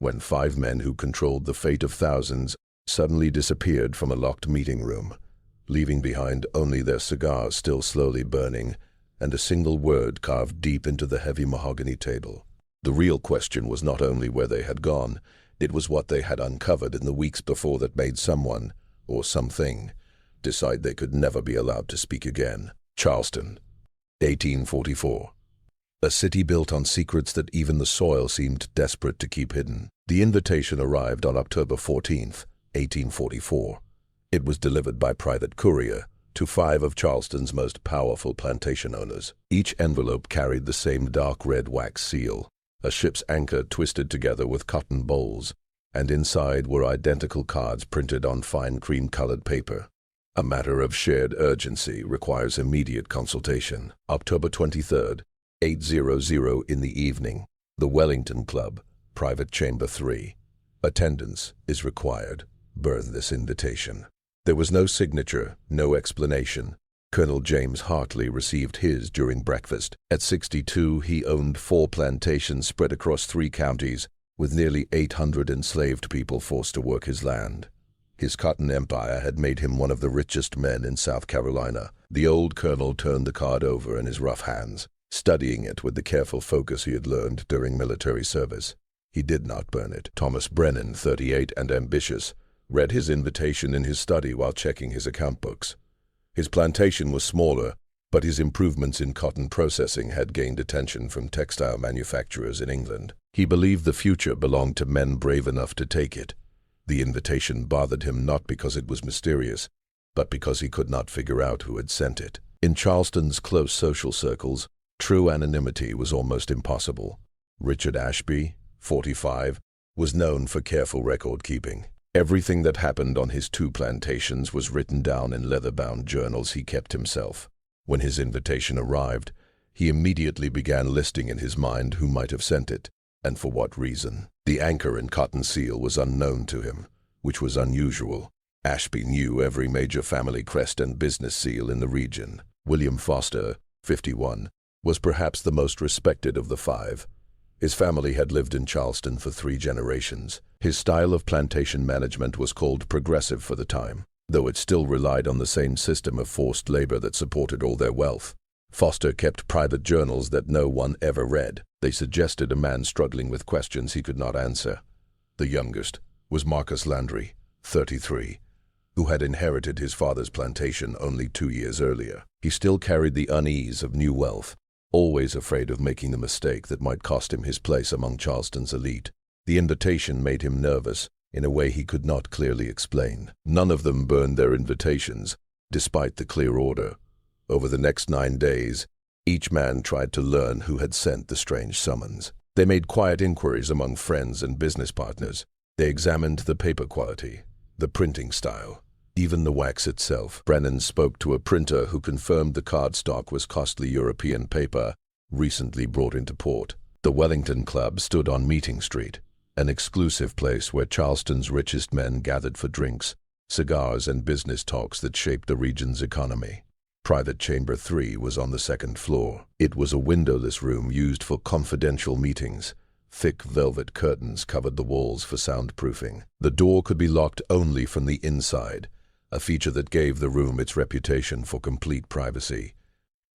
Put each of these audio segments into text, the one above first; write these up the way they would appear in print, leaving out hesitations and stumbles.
when 5 men who controlled the fate of thousands suddenly disappeared from a locked meeting room, leaving behind only their cigars still slowly burning and a single word carved deep into the heavy mahogany table. The real question was not only where they had gone, it was what they had uncovered in the weeks before that made someone, or something, decide they could never be allowed to speak again. Charleston, 1844. A city built on secrets that even the soil seemed desperate to keep hidden. The invitation arrived on October 14th, 1844. It was delivered by private courier to 5 of Charleston's most powerful plantation owners. Each envelope carried the same dark red wax seal, a ship's anchor twisted together with cotton bolls, and inside were identical cards printed on fine cream-colored paper. A matter of shared urgency requires immediate consultation. October 23rd, 8:00 in the evening. The Wellington Club, Private Chamber 3. Attendance is required. Burn this invitation. There was no signature, no explanation. Colonel James Hartley received his during breakfast. At 62, he owned 4 plantations spread across 3 counties, with nearly 800 enslaved people forced to work his land. His cotton empire had made him one of the richest men in South Carolina. The old colonel turned the card over in his rough hands, studying it with the careful focus he had learned during military service. He did not burn it. Thomas Brennan, 38 and ambitious, read his invitation in his study while checking his account books. His plantation was smaller, but his improvements in cotton processing had gained attention from textile manufacturers in England. He believed the future belonged to men brave enough to take it. The invitation bothered him not because it was mysterious, but because he could not figure out who had sent it. In Charleston's close social circles, true anonymity was almost impossible. Richard Ashby, 45, was known for careful record-keeping. Everything that happened on his 2 plantations was written down in leather-bound journals he kept himself. When his invitation arrived, he immediately began listing in his mind who might have sent it, and for what reason. The anchor and cotton seal was unknown to him, which was unusual. Ashby knew every major family crest and business seal in the region. William Foster, 51, was perhaps the most respected of the 5. His family had lived in Charleston for 3 generations. His style of plantation management was called progressive for the time, though it still relied on the same system of forced labor that supported all their wealth. Foster kept private journals that no one ever read. They suggested a man struggling with questions he could not answer. The youngest was Marcus Landry, 33, who had inherited his father's plantation only 2 years earlier. He still carried the unease of new wealth, always afraid of making the mistake that might cost him his place among Charleston's elite. The invitation made him nervous in a way he could not clearly explain. None of them burned their invitations, despite the clear order. Over the next 9 days, each man tried to learn who had sent the strange summons. They made quiet inquiries among friends and business partners. They examined the paper quality, the printing style, even the wax itself. Brennan spoke to a printer who confirmed the cardstock was costly European paper, recently brought into port. The Wellington Club stood on Meeting Street, an exclusive place where Charleston's richest men gathered for drinks, cigars, and business talks that shaped the region's economy. Private Chamber 3 was on the 2nd floor. It was a windowless room used for confidential meetings. Thick velvet curtains covered the walls for soundproofing. The door could be locked only from the inside, a feature that gave the room its reputation for complete privacy.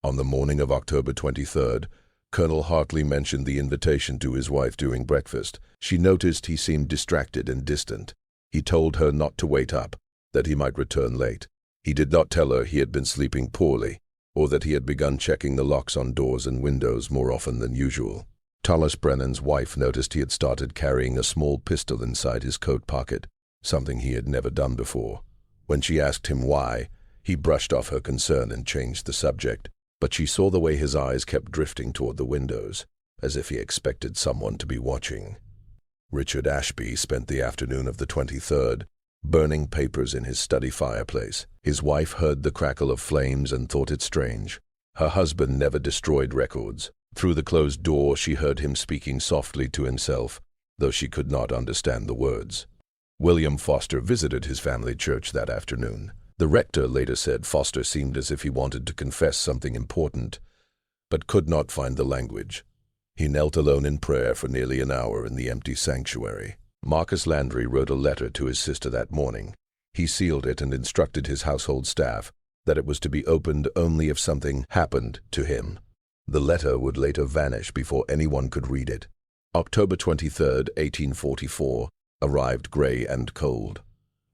On the morning of October 23rd, Colonel Hartley mentioned the invitation to his wife during breakfast. She noticed he seemed distracted and distant. He told her not to wait up, that he might return late. He did not tell her he had been sleeping poorly, or that he had begun checking the locks on doors and windows more often than usual. Thomas Brennan's wife noticed he had started carrying a small pistol inside his coat pocket, something he had never done before. When she asked him why, he brushed off her concern and changed the subject, but she saw the way his eyes kept drifting toward the windows, as if he expected someone to be watching. Richard Ashby spent the afternoon of the 23rd, burning papers in his study fireplace. His wife heard the crackle of flames and thought it strange. Her husband never destroyed records. Through the closed door, she heard him speaking softly to himself, though she could not understand the words. William Foster visited his family church that afternoon. The rector later said Foster seemed as if he wanted to confess something important, but could not find the language. He knelt alone in prayer for nearly an hour in the empty sanctuary. Marcus Landry wrote a letter to his sister that morning. He sealed it and instructed his household staff that it was to be opened only if something happened to him. The letter would later vanish before anyone could read it. October 23, 1844, arrived gray and cold.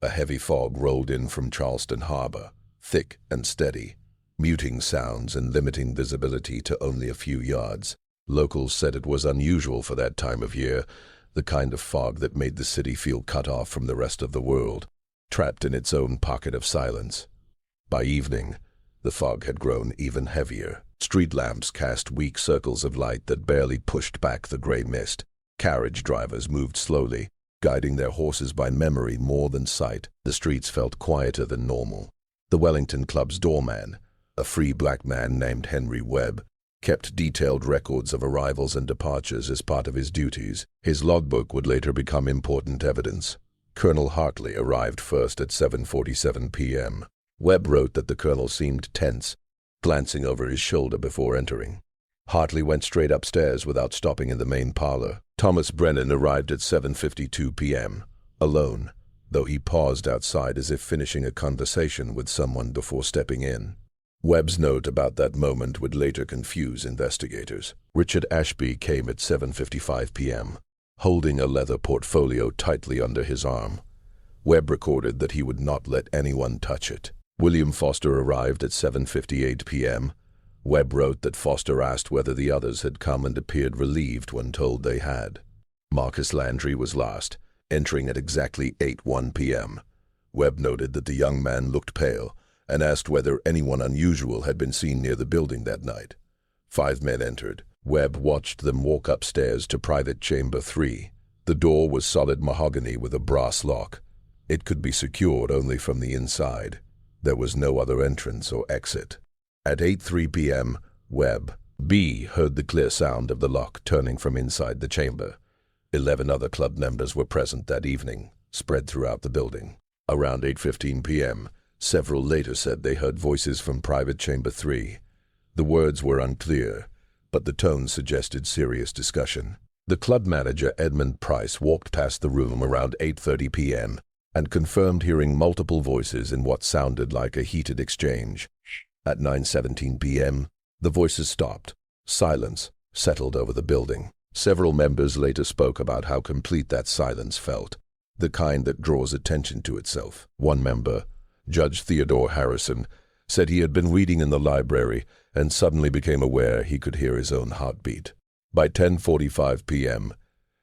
A heavy fog rolled in from Charleston Harbor, thick and steady, muting sounds and limiting visibility to only a few yards. Locals said it was unusual for that time of year, the kind of fog that made the city feel cut off from the rest of the world, trapped in its own pocket of silence. By evening, the fog had grown even heavier. Street lamps cast weak circles of light that barely pushed back the gray mist. Carriage drivers moved slowly, guiding their horses by memory more than sight. The streets felt quieter than normal. The Wellington Club's doorman, a free black man named Henry Webb, kept detailed records of arrivals and departures as part of his duties. His logbook would later become important evidence. Colonel Hartley arrived first at 7:47 p.m. Webb wrote that the colonel seemed tense, glancing over his shoulder before entering. Hartley went straight upstairs without stopping in the main parlor. Thomas Brennan arrived at 7:52 p.m., alone, though he paused outside as if finishing a conversation with someone before stepping in. Webb's note about that moment would later confuse investigators. Richard Ashby came at 7:55 p.m., holding a leather portfolio tightly under his arm. Webb recorded that he would not let anyone touch it. William Foster arrived at 7:58 p.m. Webb wrote that Foster asked whether the others had come and appeared relieved when told they had. Marcus Landry was last, entering at exactly 8:01 p.m. Webb noted that the young man looked pale and asked whether anyone unusual had been seen near the building that night. 5 men entered. Webb watched them walk upstairs to private chamber 3. The door was solid mahogany with a brass lock. It could be secured only from the inside. There was no other entrance or exit. At 8:03 p.m., Webb B. heard the clear sound of the lock turning from inside the chamber. 11 other club members were present that evening, spread throughout the building. Around 8:15 p.m., several later said they heard voices from private chamber 3. The words were unclear, but the tone suggested serious discussion. The club manager, Edmund Price, walked past the room around 8:30 p.m. and confirmed hearing multiple voices in what sounded like a heated exchange. At 9:17 p.m., the voices stopped. Silence settled over the building. Several members later spoke about how complete that silence felt, the kind that draws attention to itself. One member, Judge Theodore Harrison, said he had been reading in the library and suddenly became aware he could hear his own heartbeat. By 10:45 p.m.,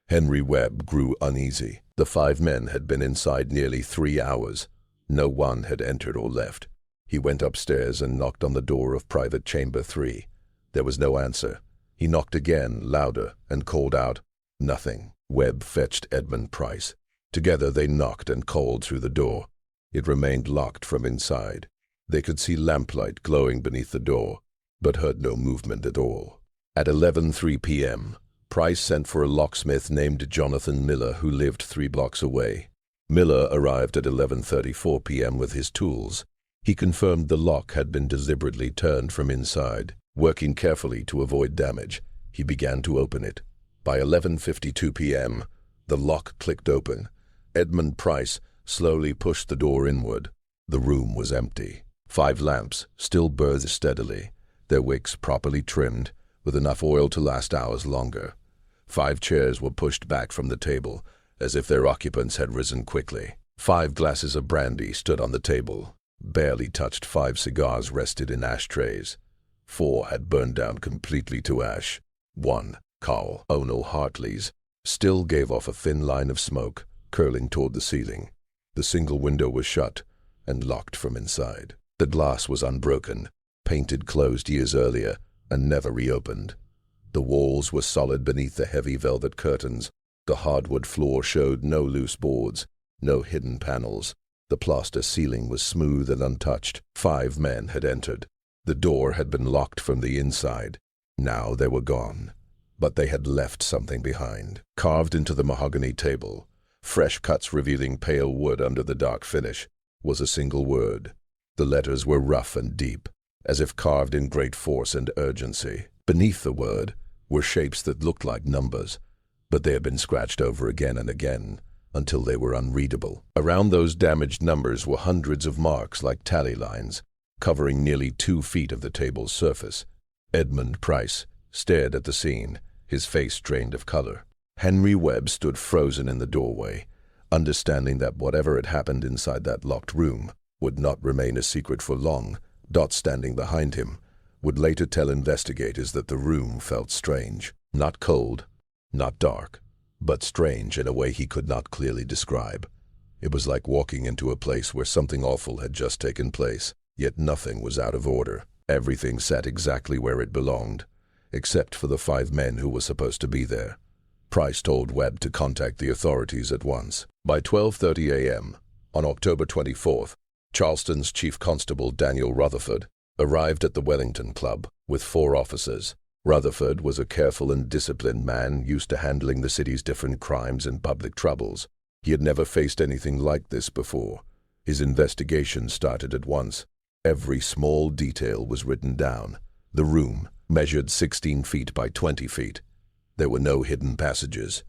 Henry Webb grew uneasy. The 5 men had been inside nearly 3 hours. No one had entered or left. He went upstairs and knocked on the door of private chamber 3. There was no answer. He knocked again, louder, and called out, "Nothing." Webb fetched Edmund Price. Together they knocked and called through the door. It remained locked from inside. They could see lamplight glowing beneath the door, but heard no movement at all. At 11:03 p.m., Price sent for a locksmith named Jonathan Miller, who lived 3 blocks away. Miller arrived at 11:34 p.m. with his tools. He confirmed the lock had been deliberately turned from inside. Working carefully to avoid damage, he began to open it. By 11:52 p.m., the lock clicked open. Edmund Price slowly pushed the door inward. The room was empty. 5 lamps still burned steadily, their wicks properly trimmed, with enough oil to last hours longer. 5 chairs were pushed back from the table, as if their occupants had risen quickly. 5 glasses of brandy stood on the table. Barely touched 5 cigars rested in ashtrays. 4 had burned down completely to ash. 1, Carl O'Neill Hartley's, still gave off a thin line of smoke, curling toward the ceiling. The single window was shut and locked from inside. The glass was unbroken, painted closed years earlier, and never reopened. The walls were solid beneath the heavy velvet curtains. The hardwood floor showed no loose boards, no hidden panels. The plaster ceiling was smooth and untouched. 5 men had entered. The door had been locked from the inside. Now they were gone. But they had left something behind. Carved into the mahogany table, fresh cuts revealing pale wood under the dark finish, was a single word. The letters were rough and deep, as if carved in great force and urgency. Beneath the word were shapes that looked like numbers, but they had been scratched over again and again until they were unreadable. Around those damaged numbers were hundreds of marks like tally lines, covering nearly 2 feet of the table's surface. Edmund Price stared at the scene, his face drained of color. Henry Webb stood frozen in the doorway, understanding that whatever had happened inside that locked room would not remain a secret for long. Dot, standing behind him, would later tell investigators that the room felt strange. Not cold, not dark, but strange in a way he could not clearly describe. It was like walking into a place where something awful had just taken place, yet nothing was out of order. Everything sat exactly where it belonged, except for the 5 men who were supposed to be there. Price told Webb to contact the authorities at once. By 12:30 a.m. on October 24th, Charleston's Chief Constable Daniel Rutherford arrived at the Wellington Club with 4 officers. Rutherford was a careful and disciplined man used to handling the city's different crimes and public troubles. He had never faced anything like this before. His investigation started at once. Every small detail was written down. The room measured 16 feet by 20 feet. There were no hidden passages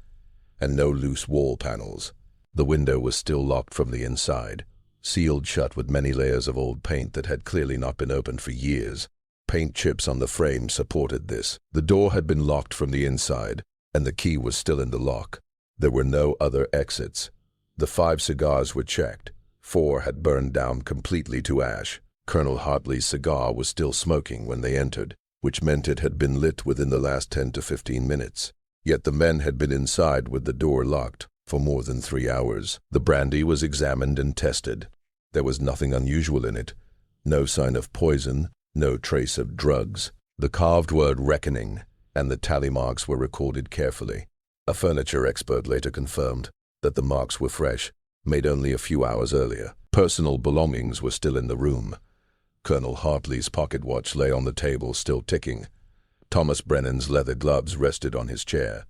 and no loose wall panels. The window was still locked from the inside, sealed shut with many layers of old paint that had clearly not been opened for years. Paint chips on the frame supported this. The door had been locked from the inside, and the key was still in the lock. There were no other exits. The 5 cigars were checked. 4 had burned down completely to ash. Colonel Hartley's cigar was still smoking when they entered, which meant it had been lit within the last 10 to 15 minutes. Yet the men had been inside with the door locked for more than 3 hours. The brandy was examined and tested. There was nothing unusual in it. No sign of poison, no trace of drugs. The carved word reckoning and the tally marks were recorded carefully. A furniture expert later confirmed that the marks were fresh, made only a few hours earlier. Personal belongings were still in the room. Colonel Hartley's pocket watch lay on the table, still ticking. Thomas Brennan's leather gloves rested on his chair.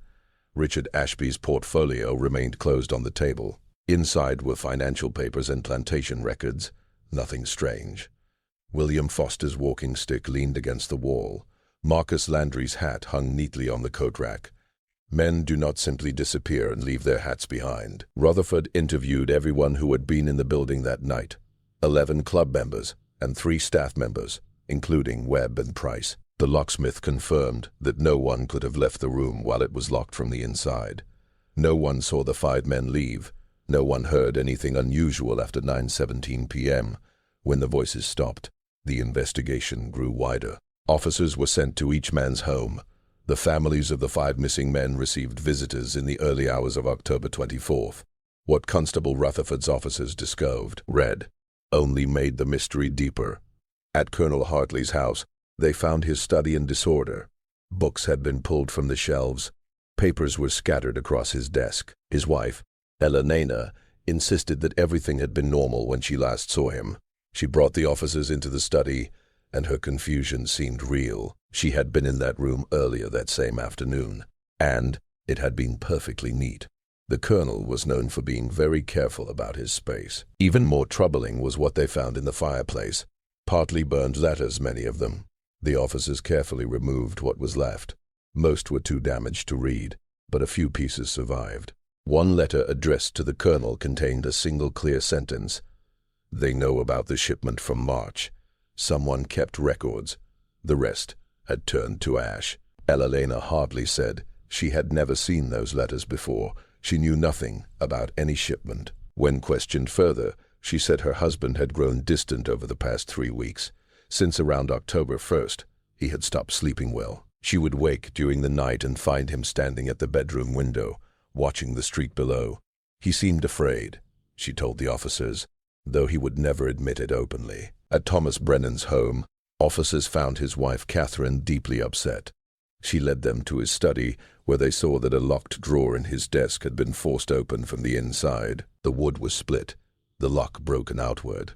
Richard Ashby's portfolio remained closed on the table. Inside were financial papers and plantation records. Nothing strange. William Foster's walking stick leaned against the wall. Marcus Landry's hat hung neatly on the coat rack. Men do not simply disappear and leave their hats behind. Rutherford interviewed everyone who had been in the building that night. 11 club members and 3 staff members, including Webb and Price. The locksmith confirmed that no one could have left the room while it was locked from the inside. No one saw the 5 men leave. No one heard anything unusual after 9:17 p.m. When the voices stopped, the investigation grew wider. Officers were sent to each man's home. The families of the 5 missing men received visitors in the early hours of October 24th. What Constable Rutherford's officers discovered, only made the mystery deeper. At Colonel Hartley's house, they found his study in disorder. Books had been pulled from the shelves. Papers were scattered across his desk. His wife, Elena, insisted that everything had been normal when she last saw him. She brought the officers into the study, and her confusion seemed real. She had been in that room earlier that same afternoon, and it had been perfectly neat. The colonel was known for being very careful about his space. Even more troubling was what they found in the fireplace. Partly burned letters, many of them. The officers carefully removed what was left. Most were too damaged to read, but a few pieces survived. One letter addressed to the colonel contained a single clear sentence. "They know about the shipment from March. Someone kept records. The rest had turned to ash." Elena Hartley said she had never seen those letters before. She knew nothing about any shipment. When questioned further, she said her husband had grown distant over the past 3 weeks. Since around October 1st, he had stopped sleeping well. She would wake during the night and find him standing at the bedroom window, watching the street below. He seemed afraid, she told the officers, though he would never admit it openly. At Thomas Brennan's home, officers found his wife Catherine deeply upset. She led them to his study, where they saw that a locked drawer in his desk had been forced open from the inside. The wood was split, the lock broken outward.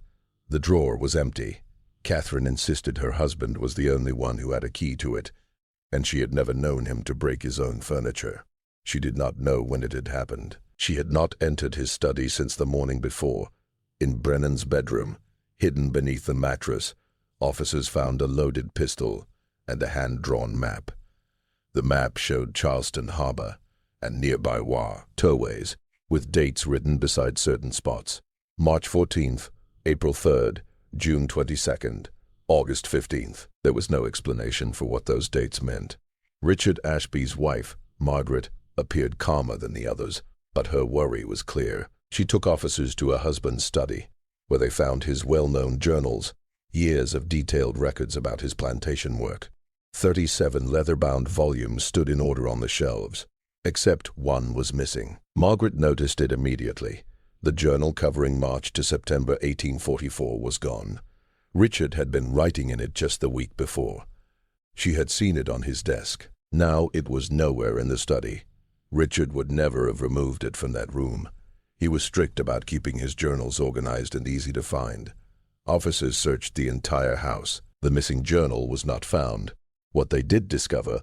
The drawer was empty. Catherine insisted her husband was the only one who had a key to it, and she had never known him to break his own furniture. She did not know when it had happened. She had not entered his study since the morning before. In Brennan's bedroom, hidden beneath the mattress, officers found a loaded pistol and a hand-drawn map. The map showed Charleston Harbor and nearby towways, with dates written beside certain spots. March 14th, April 3rd, June 22nd, August 15th. There was no explanation for what those dates meant. Richard Ashby's wife, Margaret, appeared calmer than the others, but her worry was clear. She took officers to her husband's study, where they found his well-known journals, years of detailed records about his plantation work. 37 leather-bound volumes stood in order on the shelves, except one was missing. Margaret noticed it immediately. The journal covering March to September 1844 was gone. Richard had been writing in it just the week before. She had seen it on his desk. Now it was nowhere in the study. Richard would never have removed it from that room. He was strict about keeping his journals organized and easy to find. Officers searched the entire house. The missing journal was not found. What they did discover,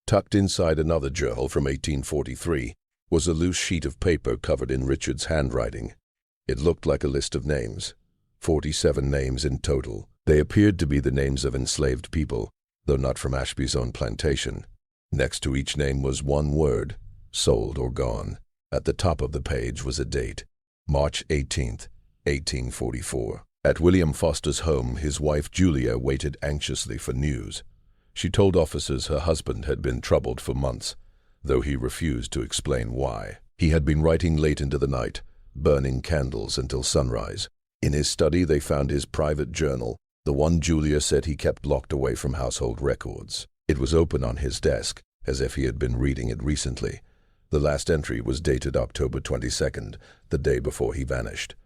tucked inside another journal from 1843, was a loose sheet of paper covered in Richard's handwriting. It looked like a list of names, 47 names in total. They appeared to be the names of enslaved people, though not from Ashby's own plantation. Next to each name was one word, sold or gone. At the top of the page was a date, March 18th, 1844. At William Foster's home, his wife Julia waited anxiously for news. She told officers her husband had been troubled for months, though he refused to explain why. He had been writing late into the night, burning candles until sunrise. In his study they found his private journal, the one Julia said he kept locked away from household records. It was open on his desk, as if he had been reading it recently. The last entry was dated October 22nd, the day before he vanished.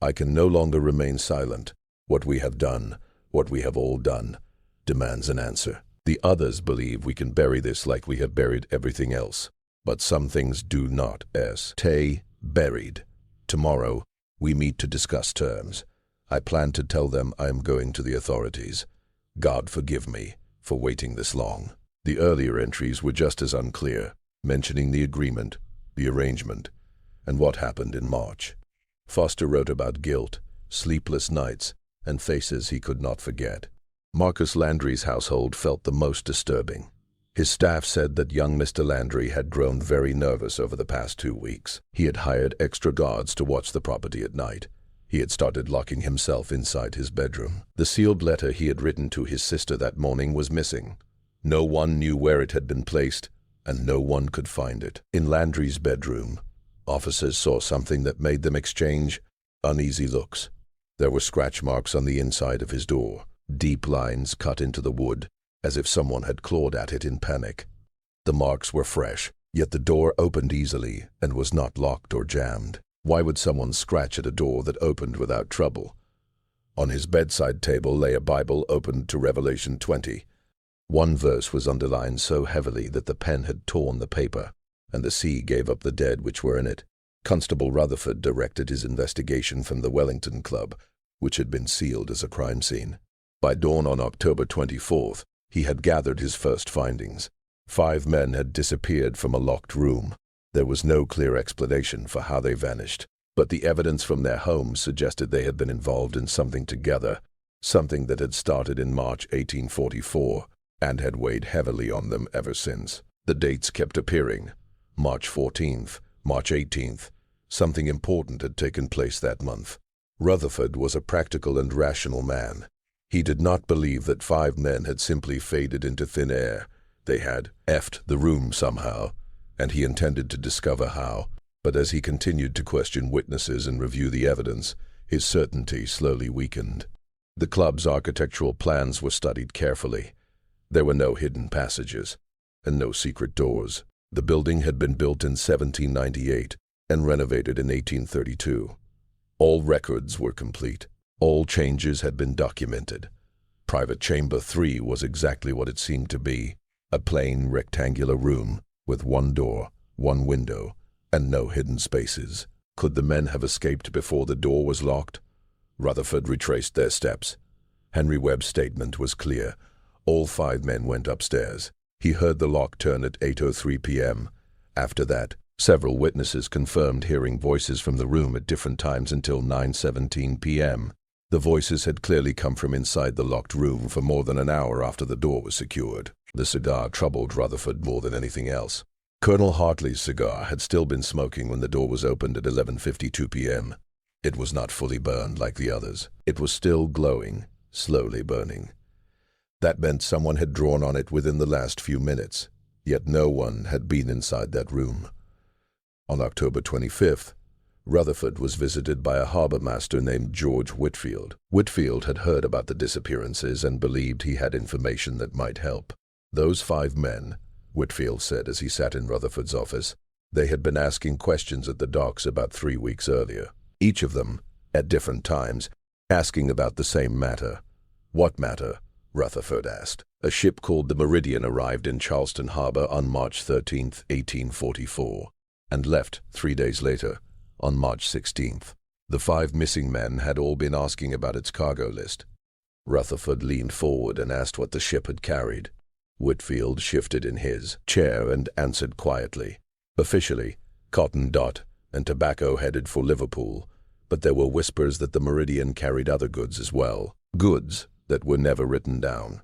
I can no longer remain silent. What we have done, what we have all done, demands an answer. The others believe we can bury this like we have buried everything else. But some things do not stay buried. Tomorrow, we meet to discuss terms. I plan to tell them I am going to the authorities. God forgive me for waiting this long. The earlier entries were just as unclear, mentioning the agreement, the arrangement, and what happened in March. Foster wrote about guilt, sleepless nights, and faces he could not forget. Marcus Landry's household felt the most disturbing. His staff said that young Mr. Landry had grown very nervous over the past 2 weeks. He had hired extra guards to watch the property at night. He had started locking himself inside his bedroom. The sealed letter he had written to his sister that morning was missing. No one knew where it had been placed, and no one could find it. In Landry's bedroom, officers saw something that made them exchange uneasy looks. There were scratch marks on the inside of his door, deep lines cut into the wood, as if someone had clawed at it in panic. The marks were fresh, yet the door opened easily and was not locked or jammed. Why would someone scratch at a door that opened without trouble? On his bedside table lay a Bible opened to Revelation 20. One verse was underlined so heavily that the pen had torn the paper, and the sea gave up the dead which were in it. Constable Rutherford directed his investigation from the Wellington Club, which had been sealed as a crime scene. By dawn on October 24th, he had gathered his first findings. 5 men had disappeared from a locked room. There was no clear explanation for how they vanished, but the evidence from their homes suggested they had been involved in something together, something that had started in March 1844 and had weighed heavily on them ever since. The dates kept appearing. March 14th, March 18th. Something important had taken place that month. Rutherford was a practical and rational man. He did not believe that 5 men had simply faded into thin air. They had effed the room somehow, and he intended to discover how. But as he continued to question witnesses and review the evidence, his certainty slowly weakened. The club's architectural plans were studied carefully. There were no hidden passages and no secret doors. The building had been built in 1798 and renovated in 1832. All records were complete. All changes had been documented. Private Chamber 3 was exactly what it seemed to be, a plain rectangular room with one door, one window, and no hidden spaces. Could the men have escaped before the door was locked? Rutherford retraced their steps. Henry Webb's statement was clear. All 5 men went upstairs. He heard the lock turn at 8:03 p.m. After that, several witnesses confirmed hearing voices from the room at different times until 9:17 p.m. The voices had clearly come from inside the locked room for more than an hour after the door was secured. The cigar troubled Rutherford more than anything else. Colonel Hartley's cigar had still been smoking when the door was opened at 11:52 p.m. It was not fully burned like the others. It was still glowing, slowly burning. That meant someone had drawn on it within the last few minutes, yet no one had been inside that room. On October 25th, Rutherford was visited by a harbor master named George Whitfield. Whitfield had heard about the disappearances and believed he had information that might help. Those 5 men, Whitfield said as he sat in Rutherford's office, they had been asking questions at the docks about 3 weeks earlier. Each of them, at different times, asking about the same matter. What matter? Rutherford asked. A ship called the Meridian arrived in Charleston Harbor on March 13, 1844, and left 3 days later, on March 16th. The 5 missing men had all been asking about its cargo list. Rutherford leaned forward and asked what the ship had carried. Whitfield shifted in his chair and answered quietly. Officially, cotton, and tobacco headed for Liverpool, but there were whispers that the Meridian carried other goods as well, goods that were never written down.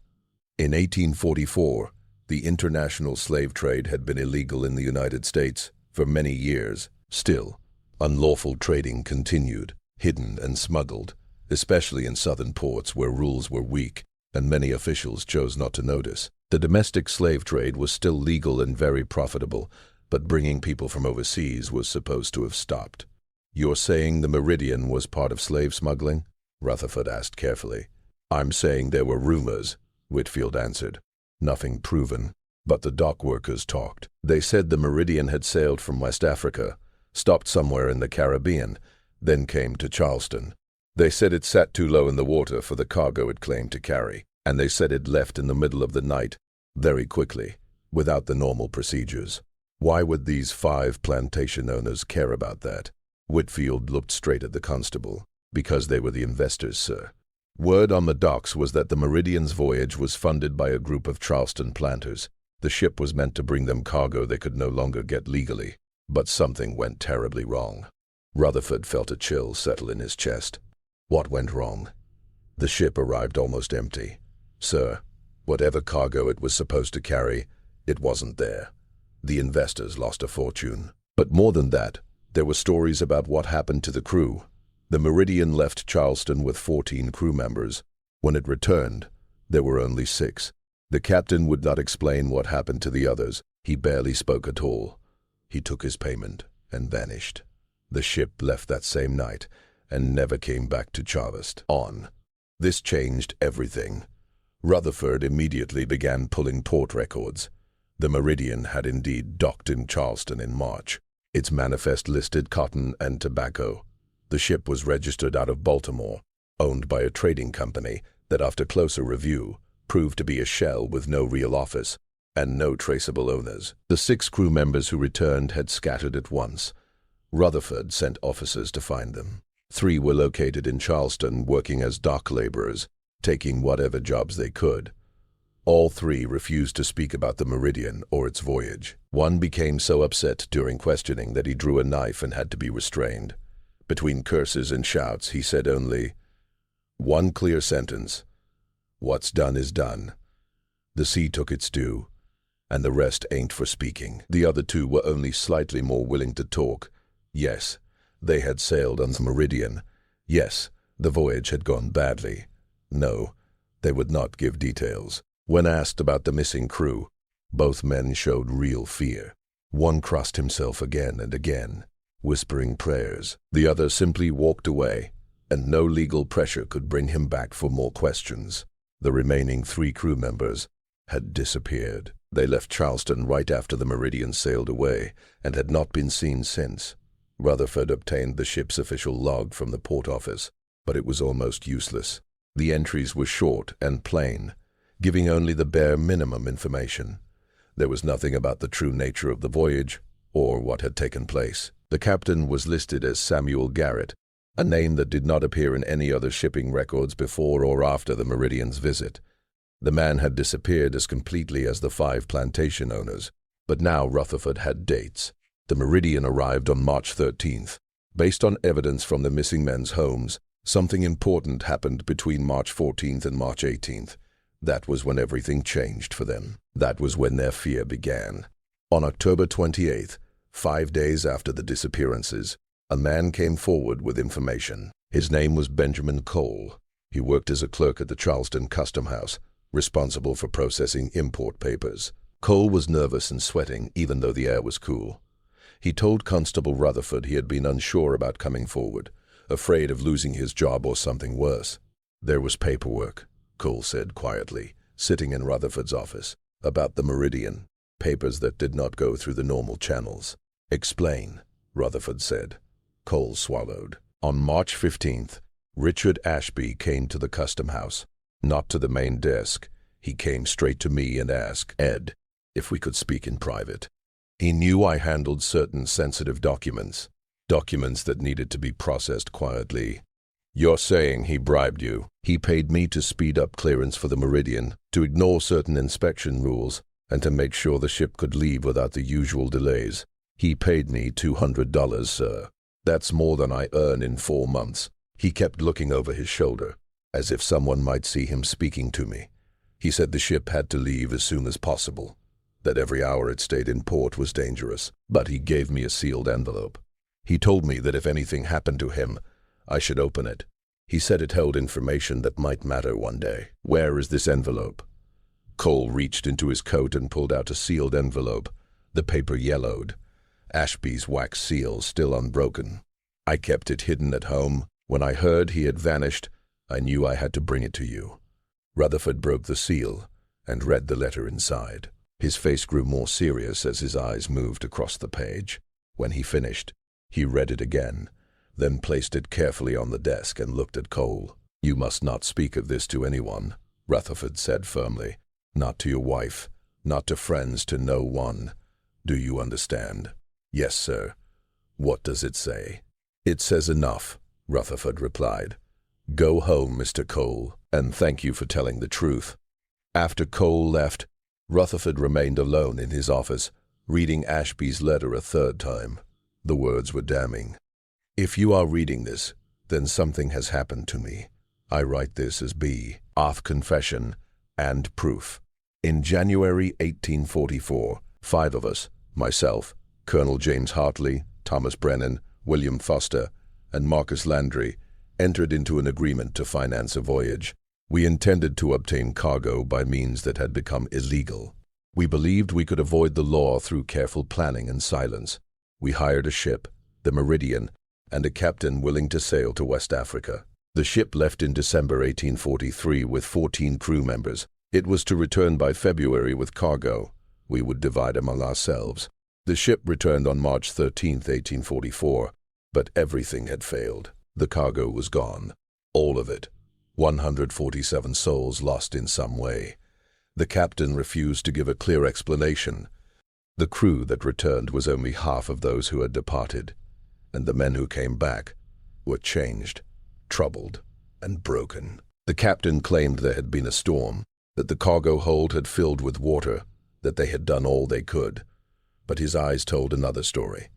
In 1844, the international slave trade had been illegal in the United States for many years. Still, unlawful trading continued, hidden and smuggled, especially in southern ports where rules were weak and many officials chose not to notice. The domestic slave trade was still legal and very profitable, but bringing people from overseas was supposed to have stopped. "You're saying the Meridian was part of slave smuggling?" Rutherford asked carefully. "I'm saying there were rumors," Whitfield answered. "Nothing proven, but the dock workers talked. They said the Meridian had sailed from West Africa, stopped somewhere in the Caribbean, then came to Charleston. They said it sat too low in the water for the cargo it claimed to carry, and they said it left in the middle of the night, very quickly, without the normal procedures. Why would these 5 plantation owners care about that?" Whitfield looked straight at the constable. "Because they were the investors, sir. Word on the docks was that the Meridian's voyage was funded by a group of Charleston planters. The ship was meant to bring them cargo they could no longer get legally, but something went terribly wrong." Rutherford felt a chill settle in his chest. What went wrong? "The ship arrived almost empty. Sir, whatever cargo it was supposed to carry, it wasn't there. The investors lost a fortune. But more than that, there were stories about what happened to the crew. The Meridian left Charleston with 14 crew members. When it returned, there were only 6. The captain would not explain what happened to the others. He barely spoke at all. He took his payment and vanished. The ship left that same night and never came back to Charleston. This changed everything. Rutherford immediately began pulling port records. The Meridian had indeed docked in Charleston in March. Its manifest listed cotton and tobacco. The ship was registered out of Baltimore, owned by a trading company that after closer review proved to be a shell with no real office and no traceable owners. The 6 crew members who returned had scattered at once. Rutherford sent officers to find them. 3 were located in Charleston working as dock laborers, taking whatever jobs they could. All 3 refused to speak about the Meridian or its voyage. One became so upset during questioning that he drew a knife and had to be restrained. Between curses and shouts, he said only one clear sentence: "What's done is done. The sea took its due, and the rest ain't for speaking." The other 2 were only slightly more willing to talk. Yes, they had sailed on the Meridian. Yes, the voyage had gone badly. No, they would not give details. When asked about the missing crew, both men showed real fear. One crossed himself again and again, whispering prayers. The other simply walked away, and no legal pressure could bring him back for more questions. The remaining 3 crew members had disappeared. They left Charleston right after the Meridian sailed away and had not been seen since. Rutherford obtained the ship's official log from the port office, but it was almost useless. The entries were short and plain, giving only the bare minimum information. There was nothing about the true nature of the voyage or what had taken place. The captain was listed as Samuel Garrett, a name that did not appear in any other shipping records before or after the Meridian's visit. The man had disappeared as completely as the 5 plantation owners, but now Rutherford had dates. The Meridian arrived on March 13th. Based on evidence from the missing men's homes, something important happened between March 14th and March 18th. That was when everything changed for them. That was when their fear began. On October 28th, 5 days after the disappearances, a man came forward with information. His name was Benjamin Cole. He worked as a clerk at the Charleston Custom House, responsible for processing import papers. Cole was nervous and sweating, even though the air was cool. He told Constable Rutherford he had been unsure about coming forward, afraid of losing his job or something worse. There was paperwork, Cole said quietly, sitting in Rutherford's office, about the Meridian, papers that did not go through the normal channels. Explain, Rutherford said. Cole swallowed. On March 15th, Richard Ashby came to the Custom House, not to the main desk. He came straight to me and asked Ed if we could speak in private. He knew I handled certain sensitive documents that needed to be processed quietly. You're saying he bribed you? He paid me to speed up clearance for the Meridian, to ignore certain inspection rules, and to make sure the ship could leave without the usual delays. He paid me $200, sir. That's more than I earn in 4 months. He kept looking over his shoulder, as if someone might see him speaking to me. He said the ship had to leave as soon as possible, that every hour it stayed in port was dangerous, but he gave me a sealed envelope. He told me that if anything happened to him, I should open it. He said it held information that might matter one day. Where is this envelope? Cole reached into his coat and pulled out a sealed envelope. The paper yellowed. Ashby's wax seal still unbroken. I kept it hidden at home. When I heard he had vanished, I knew I had to bring it to you. Rutherford broke the seal and read the letter inside. His face grew more serious as his eyes moved across the page. When he finished, he read it again, then placed it carefully on the desk and looked at Cole. You must not speak of this to anyone, Rutherford said firmly. Not to your wife, not to friends, to no one. Do you understand? Yes, sir. What does it say? It says enough, Rutherford replied. Go home, Mr. Cole, and thank you for telling the truth. After Cole left, Rutherford remained alone in his office, reading Ashby's letter a third time. The words were damning. If you are reading this, then something has happened to me. I write this as both confession and proof. In January 1844, 5 of us, myself, Colonel James Hartley, Thomas Brennan, William Foster, and Marcus Landry, entered into an agreement to finance a voyage. We intended to obtain cargo by means that had become illegal. We believed we could avoid the law through careful planning and silence. We hired a ship, the Meridian, and a captain willing to sail to West Africa. The ship left in December 1843 with 14 crew members. It was to return by February with cargo. We would divide among ourselves. The ship returned on March 13, 1844, but everything had failed. The cargo was gone. All of it. 147 souls lost in some way. The captain refused to give a clear explanation. The crew that returned was only half of those who had departed, and the men who came back were changed, troubled, and broken. The captain claimed there had been a storm, that the cargo hold had filled with water, that they had done all they could. But his eyes told another story.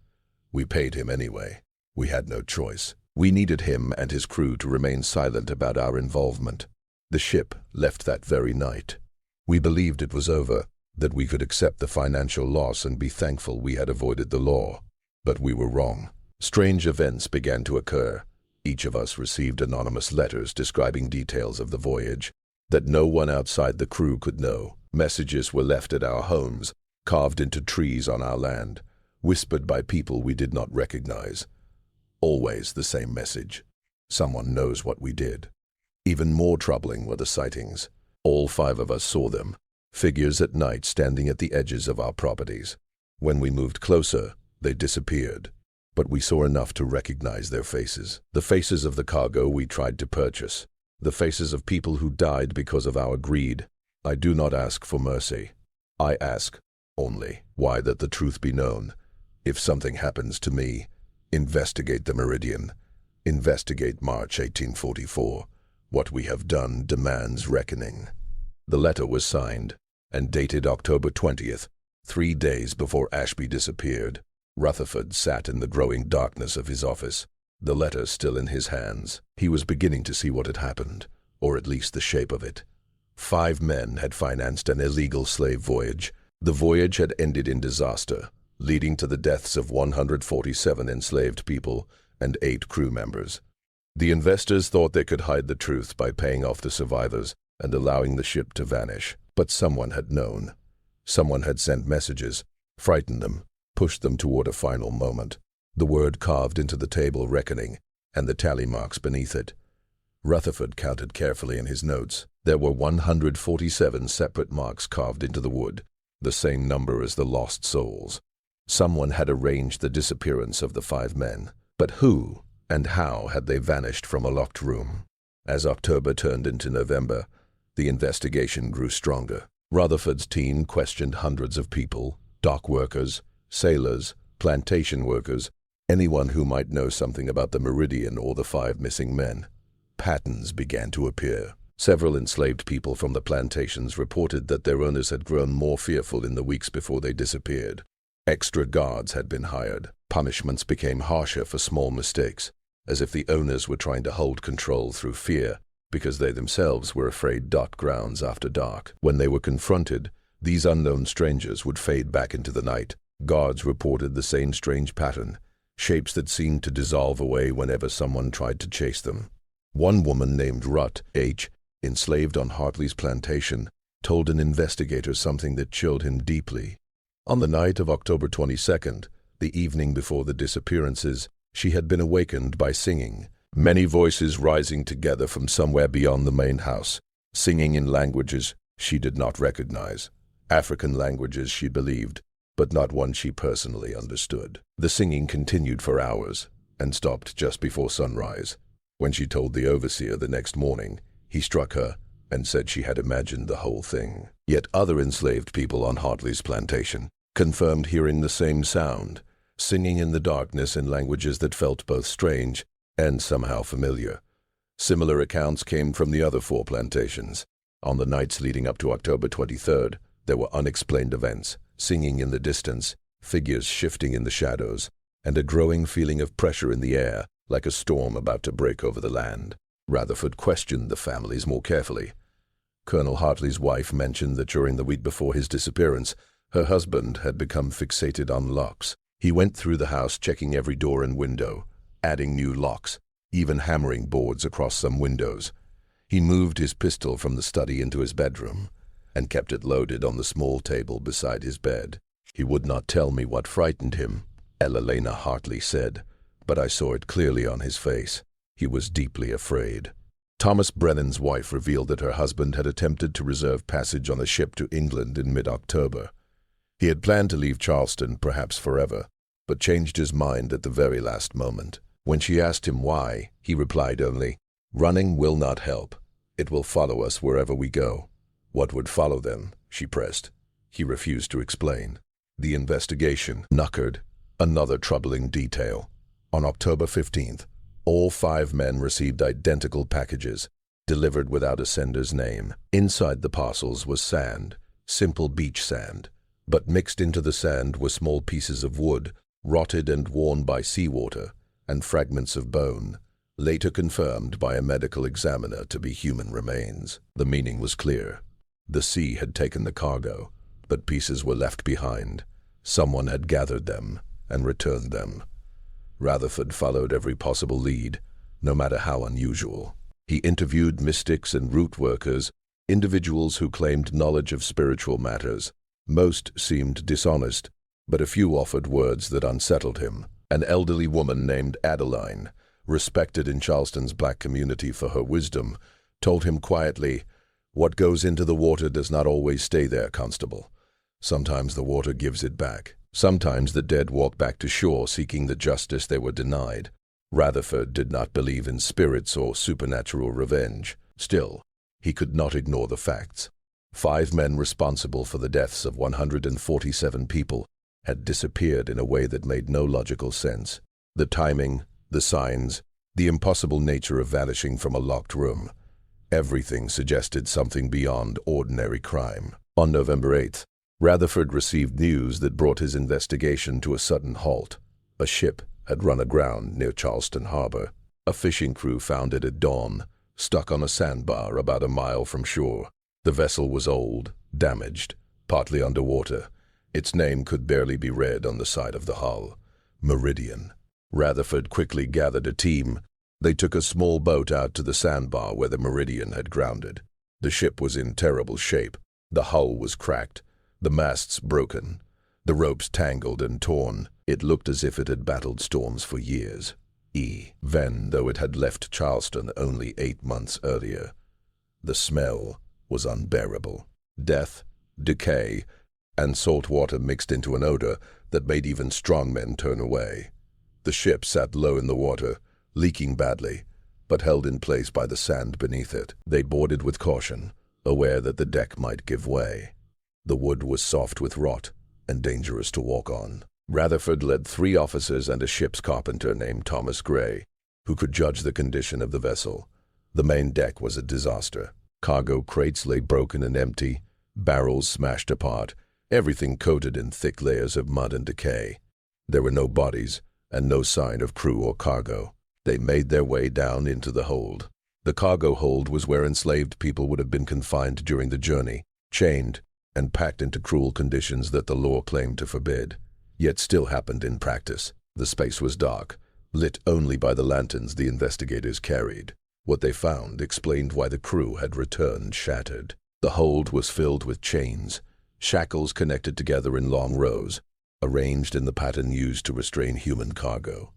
We paid him anyway. We had no choice. We needed him and his crew to remain silent about our involvement. The ship left that very night. We believed it was over, that we could accept the financial loss and be thankful we had avoided the law. But we were wrong. Strange events began to occur. Each of us received anonymous letters describing details of the voyage that no one outside the crew could know. Messages were left at our homes, carved into trees on our land, whispered by people we did not recognize. Always the same message. Someone knows what we did. Even more troubling were the sightings. All 5 of us saw them, figures at night standing at the edges of our properties. When we moved closer, they disappeared, but we saw enough to recognize their faces. The faces of the cargo we tried to purchase. The faces of people who died because of our greed. I do not ask for mercy. I ask only, why that the truth be known. If something happens to me, investigate the Meridian. Investigate March 1844. What we have done demands reckoning. The letter was signed and dated October 20th, 3 days before Ashby disappeared. Rutherford sat in the growing darkness of his office, the letter still in his hands. He was beginning to see what had happened, or at least the shape of it. 5 men had financed an illegal slave voyage. The voyage had ended in disaster, leading to the deaths of 147 enslaved people and 8 crew members. The investors thought they could hide the truth by paying off the survivors and allowing the ship to vanish. But someone had known. Someone had sent messages, frightened them, pushed them toward a final moment. The word carved into the table reckoning, and the tally marks beneath it. Rutherford counted carefully in his notes. There were 147 separate marks carved into the wood, the same number as the lost souls. Someone had arranged the disappearance of the 5 men. But who and how had they vanished from a locked room? As October turned into November, the investigation grew stronger. Rutherford's team questioned hundreds of people, dock workers, sailors, plantation workers, anyone who might know something about the Meridian or the 5 missing men. Patterns began to appear. Several enslaved people from the plantations reported that their owners had grown more fearful in the weeks before they disappeared. Extra guards had been hired. Punishments became harsher for small mistakes, as if the owners were trying to hold control through fear, because they themselves were afraid dot grounds after dark. When they were confronted, these unknown strangers would fade back into the night. Guards reported the same strange pattern, shapes that seemed to dissolve away whenever someone tried to chase them. One woman named Ruth H., enslaved on Hartley's plantation, told an investigator something that chilled him deeply. On the night of October 22nd, the evening before the disappearances, she had been awakened by singing, many voices rising together from somewhere beyond the main house, singing in languages she did not recognize. African languages, she believed, but not one she personally understood. The singing continued for hours and stopped just before sunrise. When she told the overseer the next morning, he struck her and said she had imagined the whole thing. Yet other enslaved people on Hartley's plantation confirmed hearing the same sound, singing in the darkness in languages that felt both strange and somehow familiar. Similar accounts came from the other 4 plantations. On the nights leading up to October 23rd, there were unexplained events, singing in the distance, figures shifting in the shadows, and a growing feeling of pressure in the air, like a storm about to break over the land. Rutherford questioned the families more carefully. Colonel Hartley's wife mentioned that during the week before his disappearance, her husband had become fixated on locks. He went through the house checking every door and window, adding new locks, even hammering boards across some windows. He moved his pistol from the study into his bedroom and kept it loaded on the small table beside his bed. He would not tell me what frightened him, Elena Hartley said, but I saw it clearly on his face. He was deeply afraid. Thomas Brennan's wife revealed that her husband had attempted to reserve passage on a ship to England in mid-October. He had planned to leave Charleston, perhaps forever, but changed his mind at the very last moment. When she asked him why, he replied only, "Running will not help. It will follow us wherever we go." What would follow them? She pressed. He refused to explain. The investigation knuckered. Another troubling detail. On October 15th, all 5 men received identical packages, delivered without a sender's name. Inside the parcels was sand, simple beach sand, but mixed into the sand were small pieces of wood, rotted and worn by seawater, and fragments of bone, later confirmed by a medical examiner to be human remains. The meaning was clear. The sea had taken the cargo, but pieces were left behind. Someone had gathered them and returned them. Rutherford followed every possible lead, no matter how unusual. He interviewed mystics and root workers, individuals who claimed knowledge of spiritual matters. Most seemed dishonest, but a few offered words that unsettled him. An elderly woman named Adeline, respected in Charleston's black community for her wisdom, told him quietly, "What goes into the water does not always stay there, Constable. Sometimes the water gives it back. Sometimes the dead walk back to shore seeking the justice they were denied." Rutherford did not believe in spirits or supernatural revenge. Still, he could not ignore the facts. 5 men responsible for the deaths of 147 people had disappeared in a way that made no logical sense. The timing, the signs, the impossible nature of vanishing from a locked room, everything suggested something beyond ordinary crime. On November 8th, Rutherford received news that brought his investigation to a sudden halt. A ship had run aground near Charleston Harbor. A fishing crew found it at dawn, stuck on a sandbar about a mile from shore. The vessel was old, damaged, partly underwater. Its name could barely be read on the side of the hull. Meridian. Rutherford quickly gathered a team. They took a small boat out to the sandbar where the Meridian had grounded. The ship was in terrible shape. The hull was cracked, the masts broken, the ropes tangled and torn. It looked as if it had battled storms for years. Even though it had left Charleston only 8 months earlier. The smell was unbearable. Death, decay, and salt water mixed into an odor that made even strong men turn away. The ship sat low in the water, leaking badly, but held in place by the sand beneath it. They boarded with caution, aware that the deck might give way. The wood was soft with rot and dangerous to walk on. Rutherford led 3 officers and a ship's carpenter named Thomas Gray, who could judge the condition of the vessel. The main deck was a disaster. Cargo crates lay broken and empty, barrels smashed apart, everything coated in thick layers of mud and decay. There were no bodies and no sign of crew or cargo. They made their way down into the hold. The cargo hold was where enslaved people would have been confined during the journey, chained and packed into cruel conditions that the law claimed to forbid, yet still happened in practice. The space was dark, lit only by the lanterns the investigators carried. What they found explained why the crew had returned shattered. The hold was filled with chains, shackles connected together in long rows, arranged in the pattern used to restrain human cargo.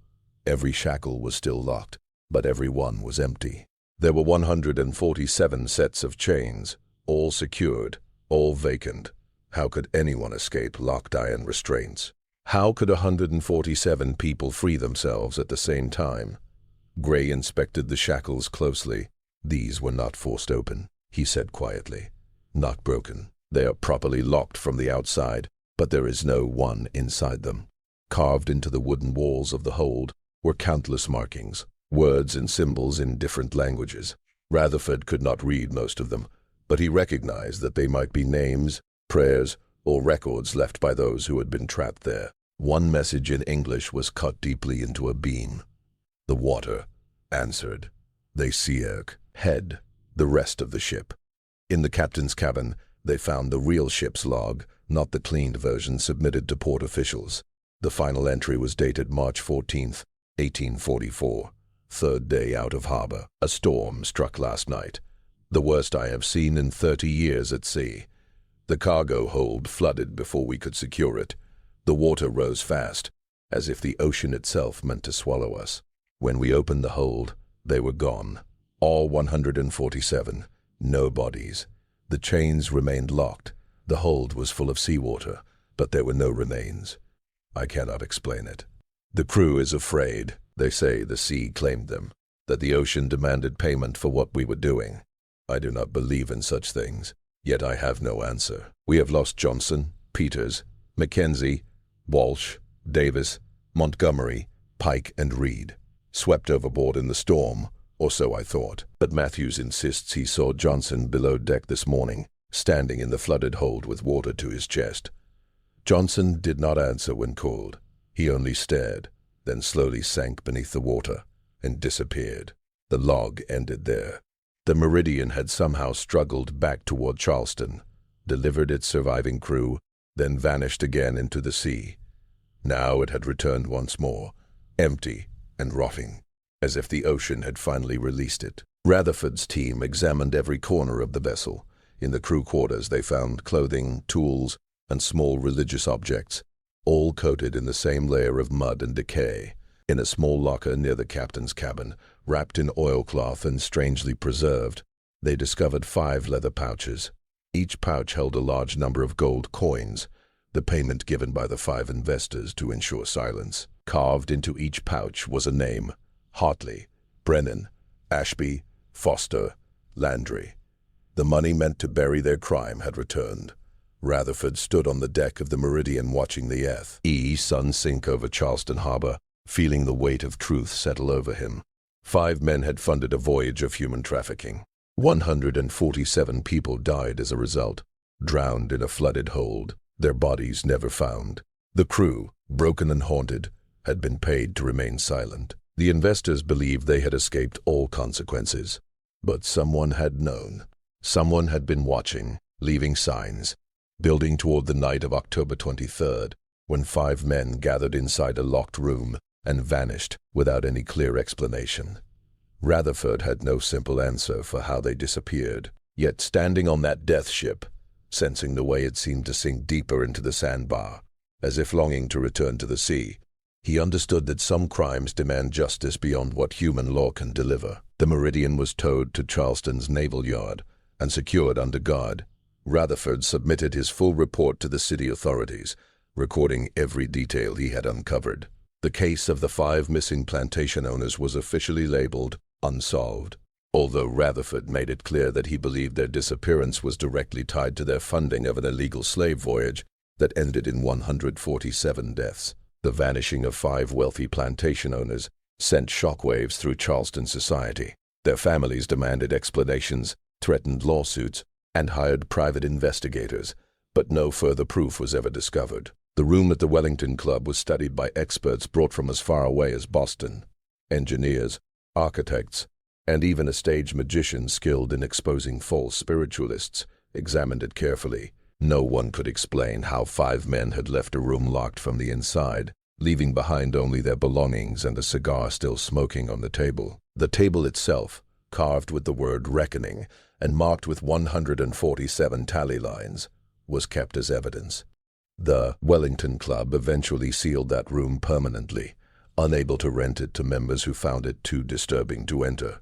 Every shackle was still locked, but every one was empty. There were 147 sets of chains, all secured, all vacant. How could anyone escape locked iron restraints? How could 147 people free themselves at the same time? Gray inspected the shackles closely. These were not forced open, he said quietly. Not broken. They are properly locked from the outside, but there is no one inside them. Carved into the wooden walls of the hold were countless markings, words and symbols in different languages. Rutherford could not read most of them, but he recognized that they might be names, prayers, or records left by those who had been trapped there. One message in English was cut deeply into a beam. The water answered. They sierk, head, the rest of the ship. In the captain's cabin, they found the real ship's log, not the cleaned version submitted to port officials. The final entry was dated March 14th, 1844, 3rd day out of harbor. A storm struck last night, the worst I have seen in 30 years at sea. The cargo hold flooded before we could secure it. The water rose fast, as if the ocean itself meant to swallow us. When we opened the hold, they were gone. All 147, no bodies. The chains remained locked. The hold was full of seawater, but there were no remains. I cannot explain it. The crew is afraid. They say the sea claimed them, that the ocean demanded payment for what we were doing. I do not believe in such things, yet I have no answer. We have lost Johnson, Peters, Mackenzie, Walsh, Davis, Montgomery, Pike, and Reed. Swept overboard in the storm, or so I thought. But Matthews insists he saw Johnson below deck this morning, standing in the flooded hold with water to his chest. Johnson did not answer when called. He only stared, then slowly sank beneath the water and disappeared. The log ended there. The Meridian had somehow struggled back toward Charleston, delivered its surviving crew, then vanished again into the sea. Now it had returned once more, empty and rotting, as if the ocean had finally released it. Rutherford's team examined every corner of the vessel. In the crew quarters they found clothing, tools, and small religious objects, all coated in the same layer of mud and decay. In a small locker near the captain's cabin, wrapped in oilcloth and strangely preserved, they discovered 5 leather pouches. Each pouch held a large number of gold coins, the payment given by the 5 investors to ensure silence. Carved into each pouch was a name: Hartley, Brennan, Ashby, Foster, Landry. The money meant to bury their crime had returned. Rutherford stood on the deck of the Meridian watching the sun sink over Charleston Harbor, feeling the weight of truth settle over him. 5 men had funded a voyage of human trafficking. 147 people died as a result, drowned in a flooded hold, their bodies never found. The crew, broken and haunted, had been paid to remain silent. The investors believed they had escaped all consequences, but someone had known. Someone had been watching, leaving signs, building toward the night of October 23rd, when 5 men gathered inside a locked room and vanished without any clear explanation. Rutherford had no simple answer for how they disappeared, yet standing on that death ship, sensing the way it seemed to sink deeper into the sandbar, as if longing to return to the sea, he understood that some crimes demand justice beyond what human law can deliver. The Meridian was towed to Charleston's naval yard and secured under guard. Rutherford submitted his full report to the city authorities, recording every detail he had uncovered. The case of the 5 missing plantation owners was officially labeled Unsolved, although Rutherford made it clear that he believed their disappearance was directly tied to their funding of an illegal slave voyage that ended in 147 deaths. The vanishing of 5 wealthy plantation owners sent shockwaves through Charleston society. Their families demanded explanations, threatened lawsuits, and hired private investigators, but no further proof was ever discovered. The room at the Wellington Club was studied by experts brought from as far away as Boston. Engineers, architects, and even a stage magician skilled in exposing false spiritualists examined it carefully. No one could explain how 5 men had left a room locked from the inside, leaving behind only their belongings and a cigar still smoking on the table. The table itself, carved with the word reckoning and marked with 147 tally lines, was kept as evidence. The Wellington Club eventually sealed that room permanently, unable to rent it to members who found it too disturbing to enter.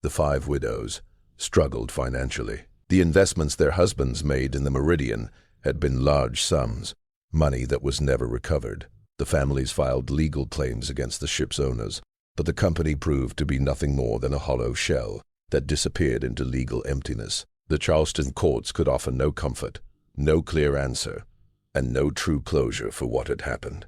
The 5 widows struggled financially. The investments their husbands made in the Meridian had been large sums, money that was never recovered. The families filed legal claims against the ship's owners, but the company proved to be nothing more than a hollow shell that disappeared into legal emptiness. The Charleston courts could offer no comfort, no clear answer, and no true closure for what had happened.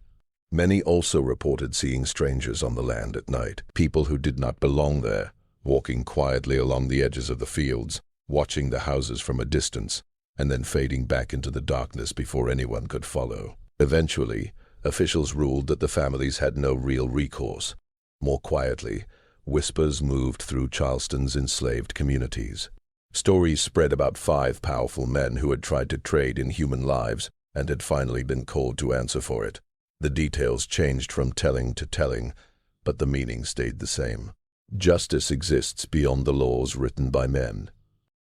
Many also reported seeing strangers on the land at night, people who did not belong there, walking quietly along the edges of the fields, watching the houses from a distance, and then fading back into the darkness before anyone could follow. Eventually, officials ruled that the families had no real recourse. More quietly, whispers moved through Charleston's enslaved communities. Stories spread about 5 powerful men who had tried to trade in human lives and had finally been called to answer for it. The details changed from telling to telling, but the meaning stayed the same. Justice exists beyond the laws written by men.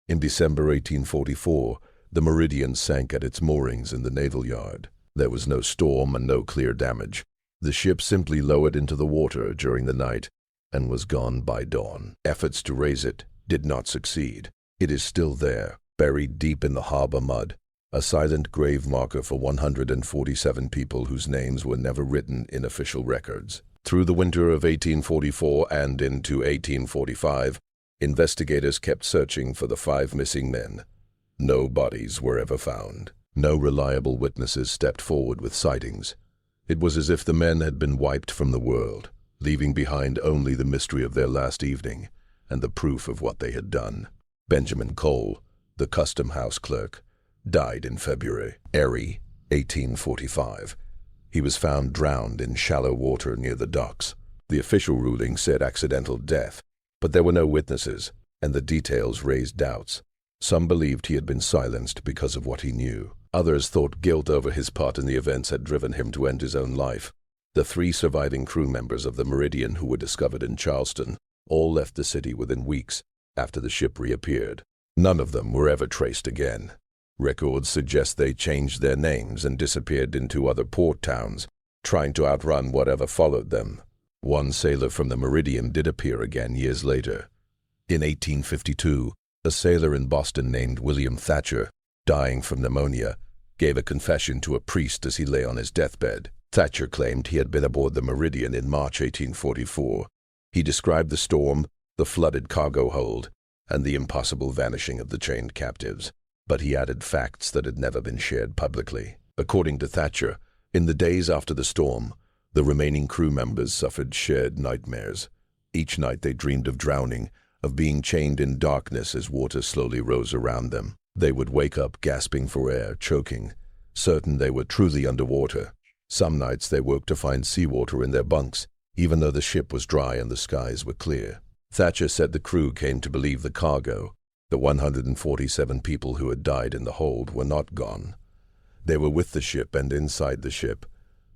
In December 1844, the Meridian sank at its moorings in the naval yard. There was no storm and no clear damage. The ship simply lowered into the water during the night and was gone by dawn. Efforts to raise it did not succeed. It is still there, buried deep in the harbor mud, a silent grave marker for 147 people whose names were never written in official records. Through the winter of 1844 and into 1845, investigators kept searching for the 5 missing men. No bodies were ever found. No reliable witnesses stepped forward with sightings. It was as if the men had been wiped from the world, leaving behind only the mystery of their last evening and the proof of what they had done. Benjamin Cole, the custom house clerk, died in February, Eerie, 1845. He was found drowned in shallow water near the docks. The official ruling said accidental death, but there were no witnesses, and the details raised doubts. Some believed he had been silenced because of what he knew. Others thought guilt over his part in the events had driven him to end his own life. The 3 surviving crew members of the Meridian who were discovered in Charleston all left the city within weeks after the ship reappeared. None of them were ever traced again. Records suggest they changed their names and disappeared into other port towns, trying to outrun whatever followed them. One sailor from the Meridian did appear again years later. In 1852, a sailor in Boston named William Thatcher, dying from pneumonia, gave a confession to a priest as he lay on his deathbed. Thatcher claimed he had been aboard the Meridian in March 1844. He described the storm, the flooded cargo hold, and the impossible vanishing of the chained captives. But he added facts that had never been shared publicly. According to Thatcher, in the days after the storm, the remaining crew members suffered shared nightmares. Each night they dreamed of drowning, of being chained in darkness as water slowly rose around them. They would wake up gasping for air, choking, certain they were truly underwater. Some nights they woke to find seawater in their bunks, even though the ship was dry and the skies were clear. Thatcher said the crew came to believe the cargo, The 147 people who had died in the hold were not gone. They were with the ship and inside the ship,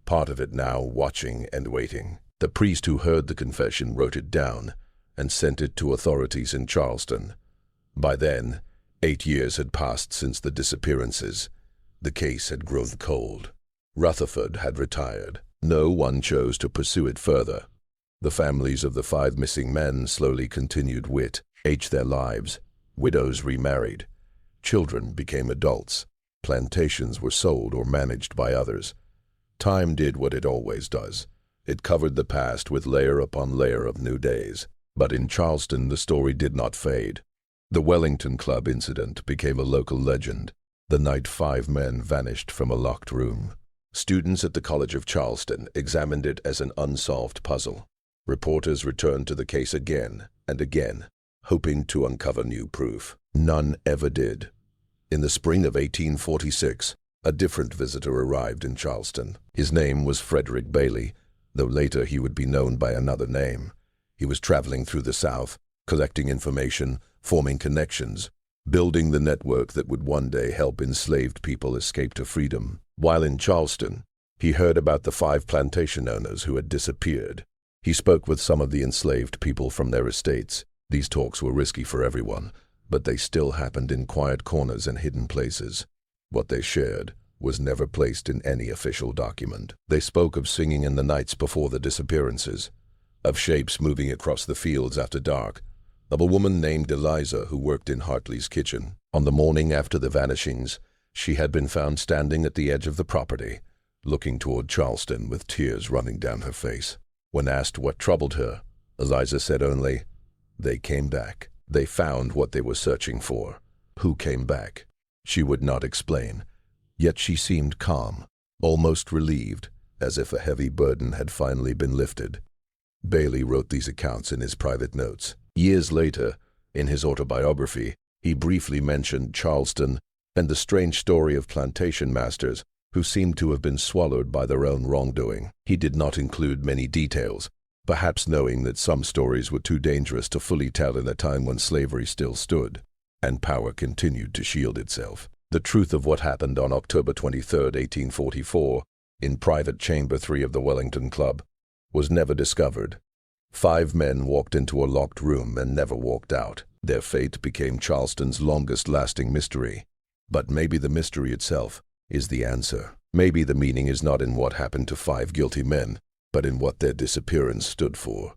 part of it now watching and waiting. The priest who heard the confession wrote it down and sent it to authorities in Charleston. By then, 8 years had passed since the disappearances. The case had grown cold. Rutherford had retired. No one chose to pursue it further. The families of the 5 missing men slowly continued aged their lives. Widows remarried. Children became adults. Plantations were sold or managed by others. Time did what it always does. It covered the past with layer upon layer of new days. But in Charleston, the story did not fade. The Wellington Club incident became a local legend. The night 5 men vanished from a locked room. Students at the College of Charleston examined it as an unsolved puzzle. Reporters returned to the case again and again, hoping to uncover new proof. None ever did. In the spring of 1846, a different visitor arrived in Charleston. His name was Frederick Bailey, though later he would be known by another name. He was traveling through the South, collecting information, forming connections, building the network that would one day help enslaved people escape to freedom. While in Charleston, he heard about the 5 plantation owners who had disappeared. He spoke with some of the enslaved people from their estates. These talks were risky for everyone, but they still happened in quiet corners and hidden places. What they shared was never placed in any official document. They spoke of singing in the nights before the disappearances, of shapes moving across the fields after dark, of a woman named Eliza who worked in Hartley's kitchen. On the morning after the vanishings, she had been found standing at the edge of the property, looking toward Charleston with tears running down her face. When asked what troubled her, Eliza said only, "They came back. They found what they were searching for." Who came back? She would not explain, yet she seemed calm, almost relieved, as if a heavy burden had finally been lifted. Bailey wrote these accounts in his private notes. Years later, in his autobiography, he briefly mentioned Charleston and the strange story of plantation masters who seemed to have been swallowed by their own wrongdoing. He did not include many details, perhaps knowing that some stories were too dangerous to fully tell in a time when slavery still stood, and power continued to shield itself. The truth of what happened on October 23, 1844, in private chamber 3 of the Wellington Club, was never discovered. 5 men walked into a locked room and never walked out. Their fate became Charleston's longest-lasting mystery. But maybe the mystery itself is the answer. Maybe the meaning is not in what happened to 5 guilty men, but in what their disappearance stood for.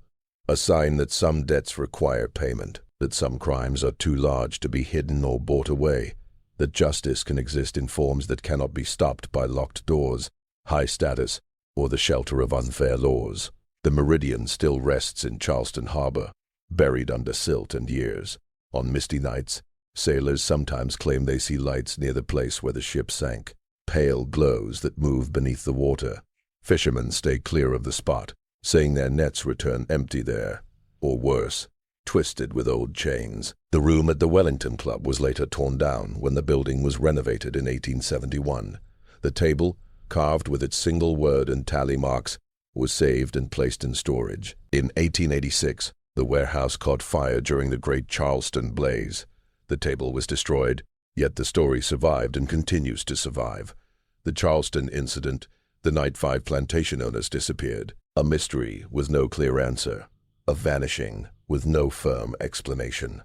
A sign that some debts require payment, that some crimes are too large to be hidden or bought away, that justice can exist in forms that cannot be stopped by locked doors, high status, or the shelter of unfair laws. The Meridian still rests in Charleston Harbor, buried under silt and years. On misty nights, sailors sometimes claim they see lights near the place where the ship sank, pale glows that move beneath the water. Fishermen stay clear of the spot, saying their nets return empty there, or worse, twisted with old chains. The room at the Wellington Club was later torn down when the building was renovated in 1871. The table, carved with its single word and tally marks, was saved and placed in storage. In 1886, the warehouse caught fire during the Great Charleston Blaze. The table was destroyed, yet the story survived and continues to survive. The Charleston Incident, the night 5 plantation owners disappeared. A mystery with no clear answer. A vanishing with no firm explanation.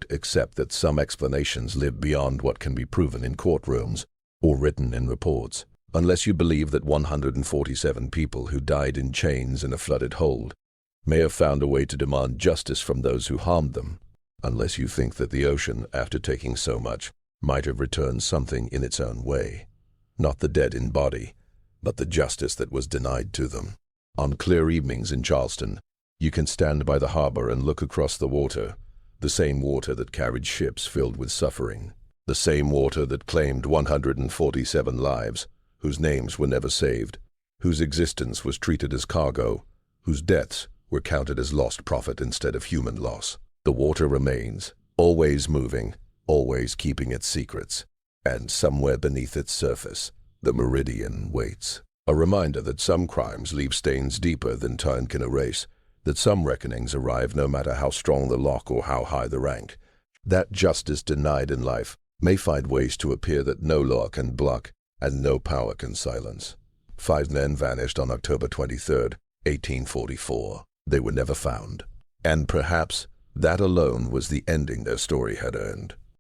Except that some explanations live beyond what can be proven in courtrooms or written in reports. Unless you believe that 147 people who died in chains in a flooded hold may have found a way to demand justice from those who harmed them. Unless you think that the ocean, after taking so much, might have returned something in its own way. Not the dead in body, but the justice that was denied to them. On clear evenings in Charleston, you can stand by the harbor and look across the water, the same water that carried ships filled with suffering, the same water that claimed 147 lives, whose names were never saved, whose existence was treated as cargo, whose deaths were counted as lost profit instead of human loss. The water remains, always moving, always keeping its secrets, and somewhere beneath its surface, the Meridian waits. A reminder that some crimes leave stains deeper than time can erase, that some reckonings arrive no matter how strong the lock or how high the rank. That justice denied in life may find ways to appear that no law can block and no power can silence. 5 men vanished on October 23rd, 1844. They were never found. And perhaps that alone was the ending their story had earned.